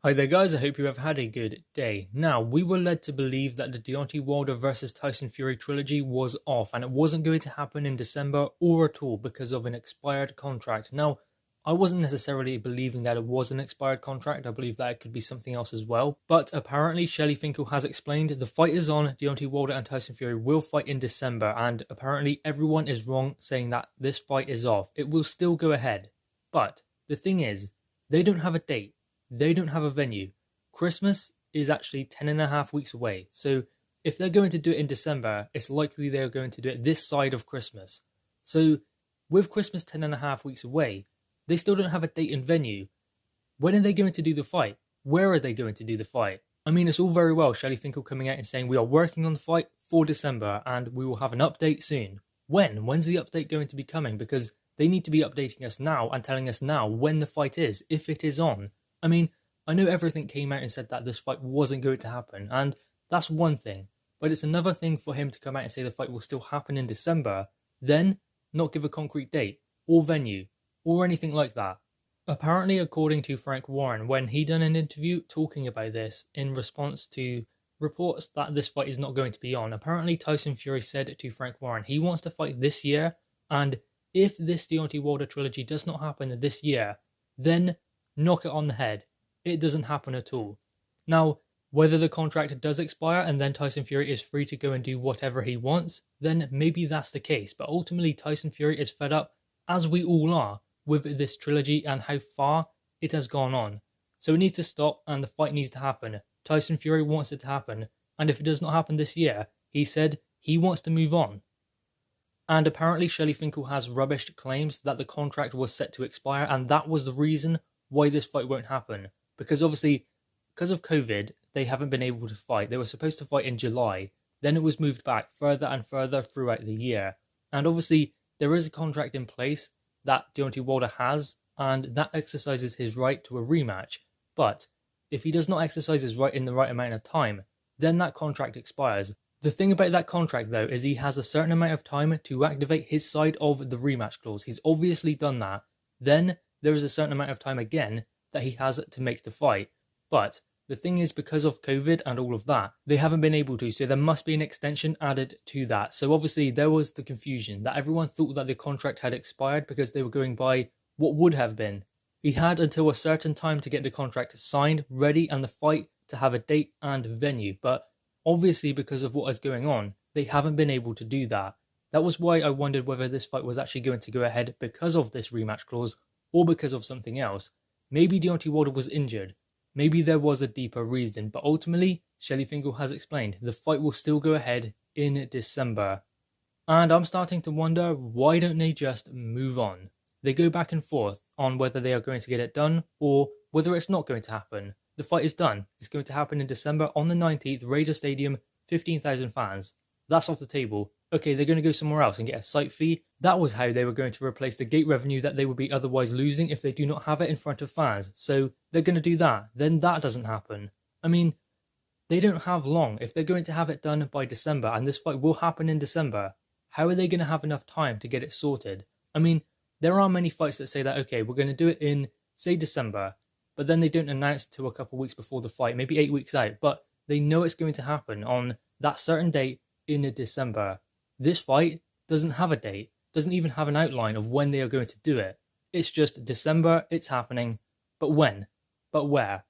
Hi there guys, I hope you have had a good day. Now, we were led to believe that the Deontay Wilder vs Tyson Fury trilogy was off and it wasn't going to happen in December or at all because of an expired contract. Now, I wasn't necessarily believing that it was an expired contract, I believe that it could be something else as well. But apparently Shelley Finkel has explained the fight is on, Deontay Wilder and Tyson Fury will fight in December, and apparently everyone is wrong saying that this fight is off. It will still go ahead. But the thing is, they don't have a date. They don't have a venue. Christmas is actually 10.5 weeks away. So if they're going to do it in December, it's likely they're going to do it this side of Christmas. So with Christmas 10.5 weeks away, they still don't have a date and venue. When are they going to do the fight? Where are they going to do the fight? I mean, it's all very well Shelley Finkel coming out and saying we are working on the fight for December and we will have an update soon. When? When's the update going to be coming? Because they need to be updating us now and telling us now when the fight is, if it is on. I mean, I know everything came out and said that this fight wasn't going to happen, and that's one thing. But it's another thing for him to come out and say the fight will still happen in December, then not give a concrete date, or venue, or anything like that. Apparently, according to Frank Warren, when he done an interview talking about this in response to reports that this fight is not going to be on, apparently Tyson Fury said to Frank Warren he wants to fight this year, and if this Deontay Wilder trilogy does not happen this year, then knock it on the head. It doesn't happen at all. Now, whether the contract does expire and then Tyson Fury is free to go and do whatever he wants, then maybe that's the case. But ultimately, Tyson Fury is fed up, as we all are, with this trilogy and how far it has gone on. So it needs to stop and the fight needs to happen. Tyson Fury wants it to happen. And if it does not happen this year, he said he wants to move on. And apparently Shelley Finkel has rubbished claims that the contract was set to expire and that was the reason why this fight won't happen. Because obviously, because of COVID, they haven't been able to fight. They were supposed to fight in July. Then it was moved back further and further throughout the year. And obviously, there is a contract in place that Deontay Wilder has, and that exercises his right to a rematch. But if he does not exercise his right in the right amount of time, then that contract expires. The thing about that contract, though, is he has a certain amount of time to activate his side of the rematch clause. He's obviously done that. Then there is a certain amount of time again that he has to make the fight. But the thing is, because of COVID and all of that, they haven't been able to, so there must be an extension added to that. So obviously there was the confusion that everyone thought that the contract had expired because they were going by what would have been. He had until a certain time to get the contract signed, ready, and the fight to have a date and venue. But obviously because of what is going on, they haven't been able to do that. That was why I wondered whether this fight was actually going to go ahead because of this rematch clause or because of something else. Maybe Deontay Wilder was injured. Maybe there was a deeper reason. But ultimately, Shelley Finkel has explained the fight will still go ahead in December. And I'm starting to wonder, why don't they just move on? They go back and forth on whether they are going to get it done or whether it's not going to happen. The fight is done. It's going to happen in December on the 19th, Raider Stadium, 15,000 fans. That's off the table. Okay, they're going to go somewhere else and get a site fee. That was how they were going to replace the gate revenue that they would be otherwise losing if they do not have it in front of fans. So they're going to do that. Then that doesn't happen. I mean, they don't have long. If they're going to have it done by December and this fight will happen in December, how are they going to have enough time to get it sorted? I mean, there are many fights that say that, okay, we're going to do it in, say, December, but then they don't announce it till a couple weeks before the fight, maybe 8 weeks out, but they know it's going to happen on that certain date in December. This fight doesn't have a date, doesn't even have an outline of when they are going to do it. It's just December, it's happening, but when? But where?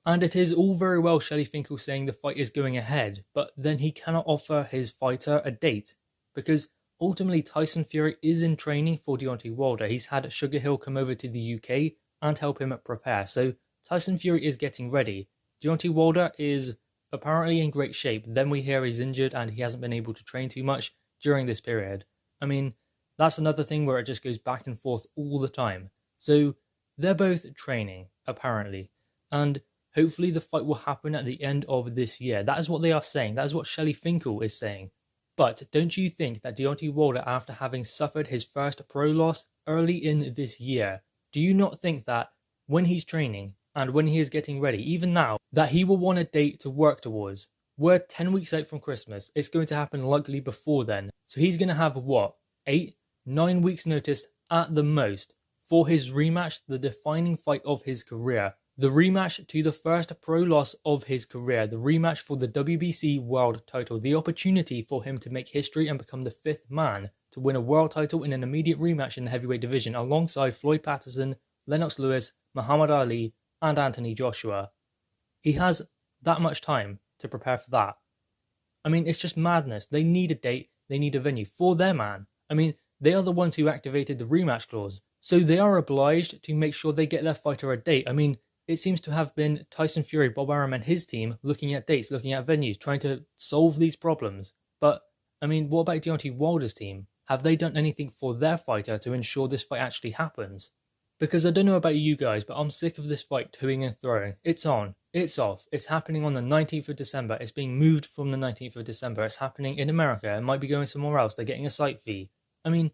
And it is all very well Shelley Finkel saying the fight is going ahead, but then he cannot offer his fighter a date, because ultimately Tyson Fury is in training for Deontay Wilder. He's had Sugar Hill come over to the UK and help him prepare, so Tyson Fury is getting ready. Deontay Wilder is apparently in great shape. Then we hear he's injured and he hasn't been able to train too much during this period. I mean, that's another thing where it just goes back and forth all the time. So they're both training, apparently. And hopefully the fight will happen at the end of this year. That is what they are saying. That is what Shelley Finkel is saying. But don't you think that Deontay Wilder, after having suffered his first pro loss early in this year, do you not think that when he's training and when he is getting ready, even now, that he will want a date to work towards? We're 10 weeks out from Christmas. It's going to happen likely before then. So he's going to have, what, 8, 9 weeks notice at the most for his rematch, the defining fight of his career. The rematch to the first pro loss of his career, the rematch for the WBC world title, the opportunity for him to make history and become the 5th man to win a world title in an immediate rematch in the heavyweight division alongside Floyd Patterson, Lennox Lewis, Muhammad Ali and Anthony Joshua. He has that much time to prepare for that. I mean, it's just madness. They need a date, they need a venue for their man. I mean, they are the ones who activated the rematch clause, so they are obliged to make sure they get their fighter a date. I mean, it seems to have been Tyson Fury, Bob Arum and his team looking at dates, looking at venues, trying to solve these problems. But, I mean, what about Deontay Wilder's team? Have they done anything for their fighter to ensure this fight actually happens? Because I don't know about you guys, but I'm sick of this fight toing and throwing. It's on, it's off, it's happening on the 19th of December, it's being moved from the 19th of December, it's happening in America, it might be going somewhere else, they're getting a site fee. I mean,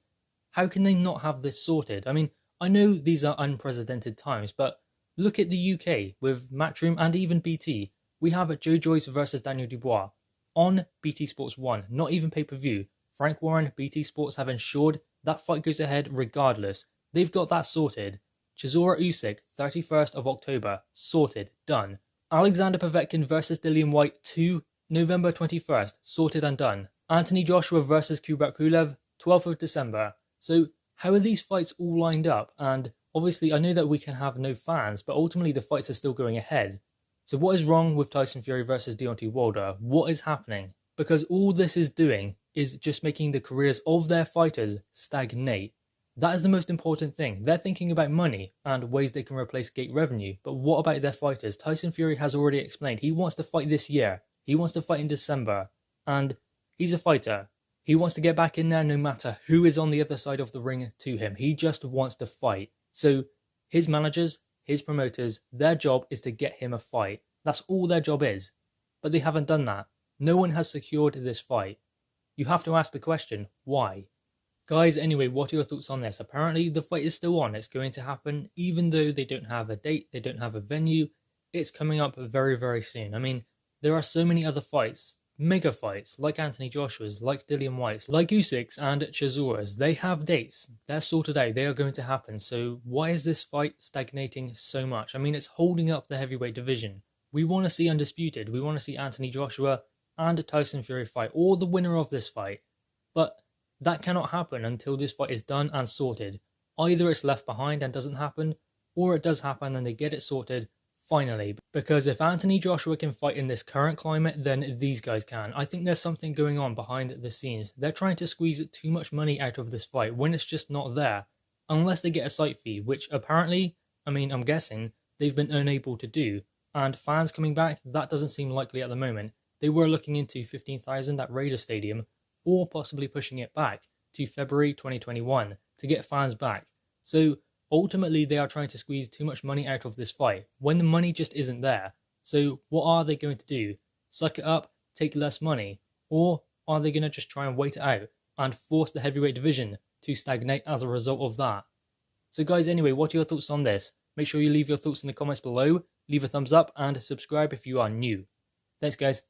how can they not have this sorted? I mean, I know these are unprecedented times, but look at the UK with Matchroom and even BT. We have Joe Joyce versus Daniel Dubois on BT Sports 1, not even pay-per-view. Frank Warren, BT Sports have ensured that fight goes ahead regardless. They've got that sorted. Chisora Usyk, 31st of October, sorted, done. Alexander Povetkin versus Dillian Whyte 2, November 21st, sorted and done. Anthony Joshua versus Kubrat Pulev, 12th of December. So how are these fights all lined up? And obviously, I know that we can have no fans, but ultimately the fights are still going ahead. So what is wrong with Tyson Fury versus Deontay Wilder? What is happening? Because all this is doing is just making the careers of their fighters stagnate. That is the most important thing. They're thinking about money and ways they can replace gate revenue. But what about their fighters? Tyson Fury has already explained he wants to fight this year. He wants to fight in December. And he's a fighter. He wants to get back in there no matter who is on the other side of the ring to him. He just wants to fight. So his managers, his promoters, their job is to get him a fight. That's all their job is. But they haven't done that. No one has secured this fight. You have to ask the question, why? Guys, anyway, what are your thoughts on this? Apparently the fight is still on. It's going to happen even though they don't have a date, they don't have a venue. It's coming up very, very soon. I mean, there are so many other fights, mega fights, like Anthony Joshua's, like Dillian Whyte's, like Usyk's and Chisora's. They have dates. They're sorted out. They are going to happen. So why is this fight stagnating so much? I mean, it's holding up the heavyweight division. We want to see Undisputed. We want to see Anthony Joshua and Tyson Fury fight, or the winner of this fight. But that cannot happen until this fight is done and sorted. Either it's left behind and doesn't happen, or it does happen and they get it sorted finally. Because if Anthony Joshua can fight in this current climate, then these guys can. I think there's something going on behind the scenes. They're trying to squeeze too much money out of this fight when it's just not there. Unless they get a site fee, which apparently, I mean, I'm guessing, they've been unable to do. And fans coming back, that doesn't seem likely at the moment. They were looking into 15,000 at Raiders Stadium, or possibly pushing it back to February 2021 to get fans back. So ultimately they are trying to squeeze too much money out of this fight when the money just isn't there. So what are they going to do? Suck it up, take less money? Or are they going to just try and wait it out and force the heavyweight division to stagnate as a result of that? So guys, anyway, what are your thoughts on this? Make sure you leave your thoughts in the comments below, leave a thumbs up and subscribe if you are new. Thanks guys.